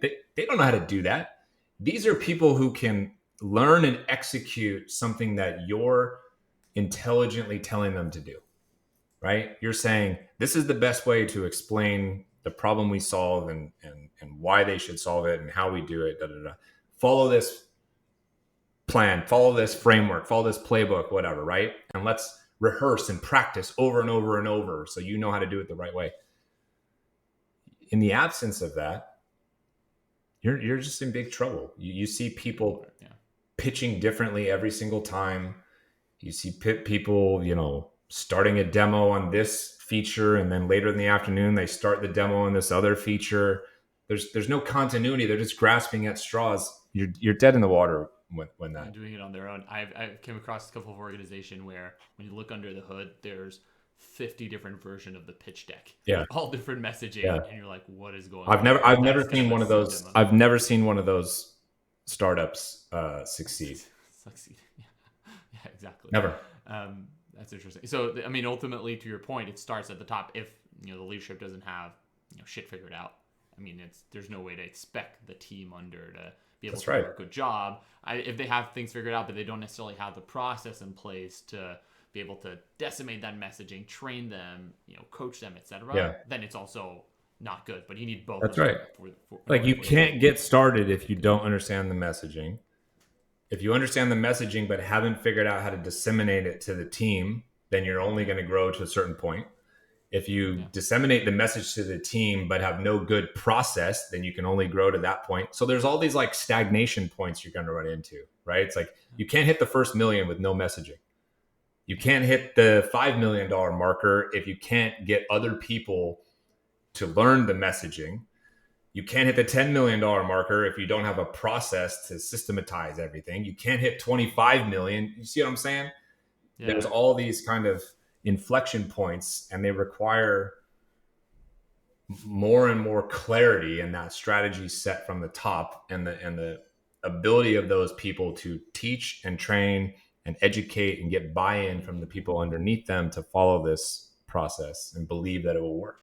They don't know how to do that. These are people who can learn and execute something that you're intelligently telling them to do, right? You're saying this is the best way to explain the problem we solve and why they should solve it and how we do it. Da, da, da. Follow this plan, follow this framework, follow this playbook, whatever, right? And let's rehearse and practice over and over and over so you know how to do it the right way. In the absence of that, you're just in big trouble. You see people pitching differently every single time. You see people, starting a demo on this feature, and then later in the afternoon they start the demo on this other feature. There's no continuity. They're just grasping at straws. You're dead in the water when that. And doing it on their own. I've came across a couple of organizations where when you look under the hood, there's 50 different version of the pitch deck. Yeah. All different messaging, Yeah. and you're like, what is going I've on? never seen one of those. I've never seen one of those startups succeed. Yeah, exactly. Never. That's interesting. So, I mean, ultimately, to your point, it starts at the top. If the leadership doesn't have shit figured out, I mean, there's no way to expect the team under to be able to do a good job. If they have things figured out, but they don't necessarily have the process in place to be able to decimate that messaging, train them, coach them, etc. Then it's also not good. But you need both. That's right. Like you can't get started if you don't understand the messaging. If you understand the messaging but haven't figured out how to disseminate it to the team, then you're only going to grow to a certain point. If you disseminate the message to the team but have no good process, then you can only grow to that point. So there's all these like stagnation points you're going to run into, right? It's like you can't hit the first million with no messaging. You can't hit the $5 million marker if you can't get other people to learn the messaging. You can't hit the $10 million marker if you don't have a process to systematize everything. You can't hit 25 million. You see what I'm saying? Yeah. There's all these kind of inflection points, and they require more and more clarity in that strategy set from the top, and the ability of those people to teach and train and educate and get buy-in from the people underneath them to follow this process and believe that it will work.